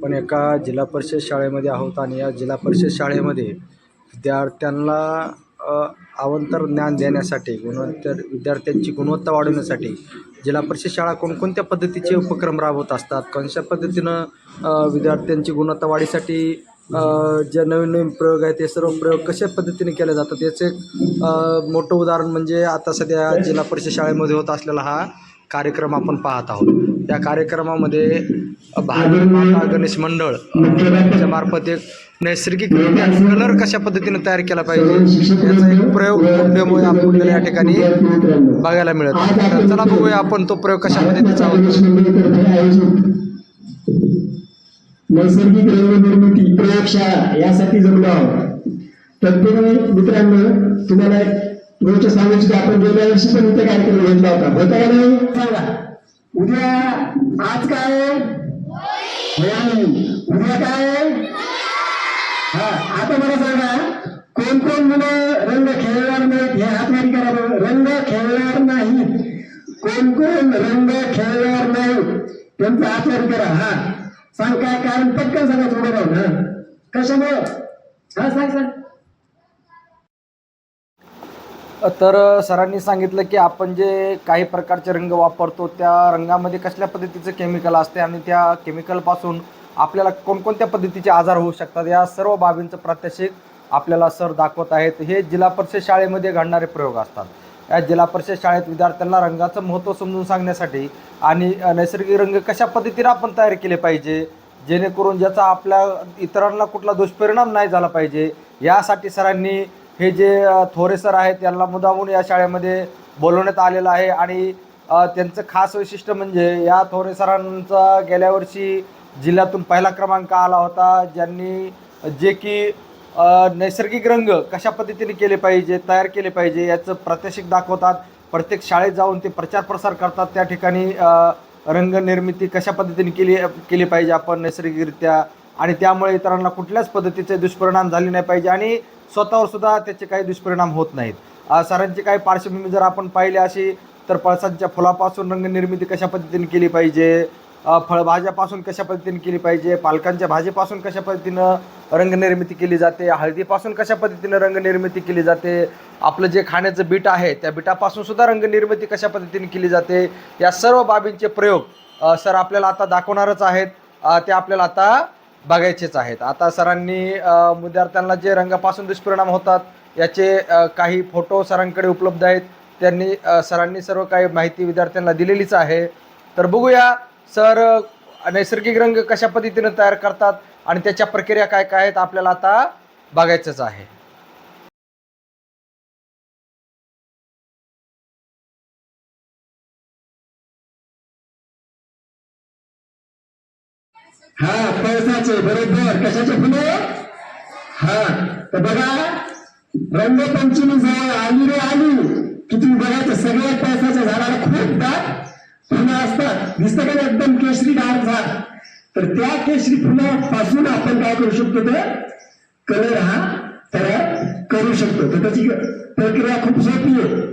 पण एका जिल्हा परिषद शाळेमध्ये आहोत आणि या जिल्हा परिषद शाळेमध्ये विद्यार्थ्यांना अवांतर ज्ञान देण्यासाठी विद्यार्थ्यांची गुणवत्ता वाढवण्यासाठी जिल्हा परिषद शाळा कोणकोणत्या पद्धतीचे उपक्रम राबवत असतात, कशा पद्धतीनं विद्यार्थ्यांची गुणवत्ता वाढीसाठी जे नवीन नवीन प्रयोग आहेत ते सर्व प्रयोग कशा पद्धतीने केले जातात याचं एक मोठं उदाहरण म्हणजे आता सध्या जिल्हा परिषद शाळेमध्ये होत असलेला हा कार्यक्रम आपण पाहत आहोत. त्या कार्यक्रमामध्ये भारत माता गणेश मंडळ च्या मार्फत एक नैसर्गिकरित्या कलर कशा पद्धतीने तयार केला पाहिजे याचा एक प्रयोग डेमो आपल्याला या ठिकाणी बघायला मिळत आहे. तर चला बघूया आपण तो प्रयोग कशा पद्धतीचा होतो. नैसर्गिक रंग निर्मिती प्रयोगशाळा यासाठी जमलो आहोत. तत्पूर्वी मित्रांनो तुम्हाला पुढच्या सांगायचं आपण गेल्या वर्षी पण इथे कार्यक्रम घेतला होता. होता का नाही सांगा. उद्या आज काय उद्या काय आता मला सांगा कोण कोण मुलं रंग खेळणार नाहीत हे हातवारी करा. रंग खेळणार नाहीत कोण कोण रंग खेळणार नाही त्यांचा हातवारी करा. सांग काय कारण पटकन सांगा थोडं राहून. कशामुळं सांग. तर सरांनी सांगितलं की आपण जे काही प्रकारचे रंग वापरतो त्या रंगामध्ये कसल्या पद्धतीचं केमिकल असते आणि त्या केमिकलपासून आपल्याला कोणकोणत्या पद्धतीचे आजार होऊ शकतात या सर्व बाबींचं प्रात्यक्षिक आपल्याला सर दाखवत आहेत. हे जिल्हा परिषद शाळेमध्ये घडणारे प्रयोग असतात. या जिल्हा परिषद शाळेत विद्यार्थ्यांना रंगाचं महत्त्व समजून सांगण्यासाठी आणि नैसर्गिक रंग कशा पद्धतीने आपण तयार केले पाहिजे जेणेकरून ज्याचा आपल्या इतरांना कुठला दुष्परिणाम नाही झाला पाहिजे यासाठी सरांनी हे जे थोरे सर आहेत यांना मुद्दामून या शाळेमध्ये बोलवण्यात आलेलं आहे. आणि त्यांचं खास वैशिष्ट्य म्हणजे या थोरे सरांचा गेल्या वर्षी जिल्ह्यातून पहिला क्रमांक आला होता, ज्यांनी जे की नैसर्गिक रंग कशा पद्धतीने केले पाहिजे तयार केले पाहिजे याचं प्रात्यक्षिक दाखवतात. प्रत्येक शाळेत जाऊन ते प्रचार प्रसार करतात. त्या ठिकाणी रंग निर्मिती कशा पद्धतीने केली पाहिजे आपण नैसर्गिकरित्या आणि त्यामुळे इतरांना कुठल्याच पद्धतीचे दुष्परिणाम झाले नाही पाहिजे आणि स्वतःवर सुद्धा त्याचे काही दुष्परिणाम होत नाहीत. सरांची काही पार्श्वभूमी जर आपण पाहिली अशी तर पळसाच्या फुलापासून रंग निर्मिती कशा पद्धतीने केली पाहिजे, फळभाज्यापासून कशा पद्धतीने केली पाहिजे, पालकांच्या भाजीपासून कशा पद्धतीनं रंगनिर्मिती केली जाते, हळदीपासून कशा पद्धतीनं रंगनिर्मिती केली जाते, आपलं जे खाण्याचं बीट आहे त्या बिटापासून सुद्धा रंगनिर्मिती कशा पद्धतीने केली जाते या सर्व बाबींचे प्रयोग सर आपल्याला आता दाखवणारच आहेत. ते आपल्याला आता बघायचेच आहेत. आता सरांनी विद्यार्थ्यांना जे रंगापासून दुष्परिणाम होतात याचे काही फोटो सरांकडे उपलब्ध आहेत. सरांनी सर्व काही माहिती विद्यार्थ्यांना दिलेलीच आहे. तर बघूया सर नैसर्गिक रंग कशा पद्धतीने तयार करतात आणि त्याच्या प्रक्रिया काय काय आहेत आपल्याला आता बघायचंच आहे. पैसाचे बरोबर कशाचे फुले. तर बघा रंगपंचमी जवळ आली रे आली की तुम्ही बघायचं सगळ्या पैसाच्या झाडाला खूप दाट फुलं असतात. दिसतं का एकदम केशरी डार्क झाड. तर त्या केशरी फुलापासून आपण काय करू शकतो तर कलर तयार करू शकतो. तर त्याची प्रक्रिया खूप सोपी आहे.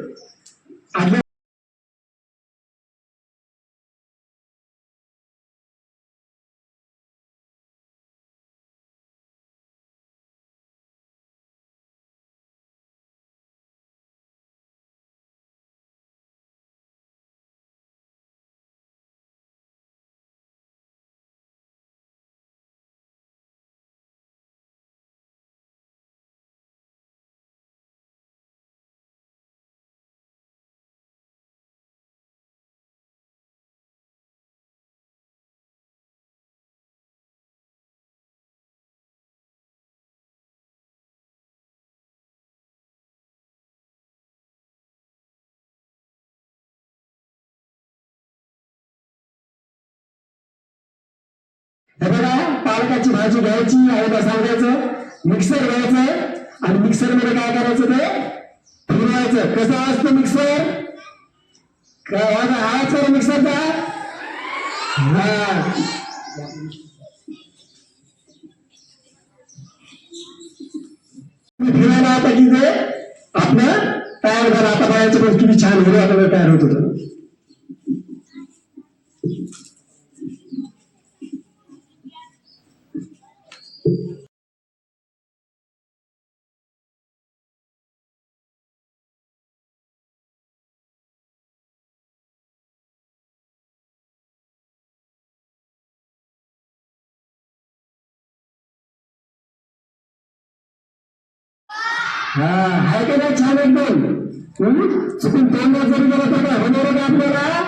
बघा पालकाची भाजी घ्यायची आईला सांगायचं मिक्सर घ्यायचं आणि मिक्सर मध्ये काय करायचं ते फिरवायचं. कसं असतं मिक्सर काय आवाज सर मिक्सरचा. फिरायला आता की ते आपलं तयार झालं. आता बायाचं पण किती छान हिरो आता तयार होत होतं. हा आहे का नाही छान एकदम. चुकून तोंडात जरी गेला तर काय होणार का आपल्याला.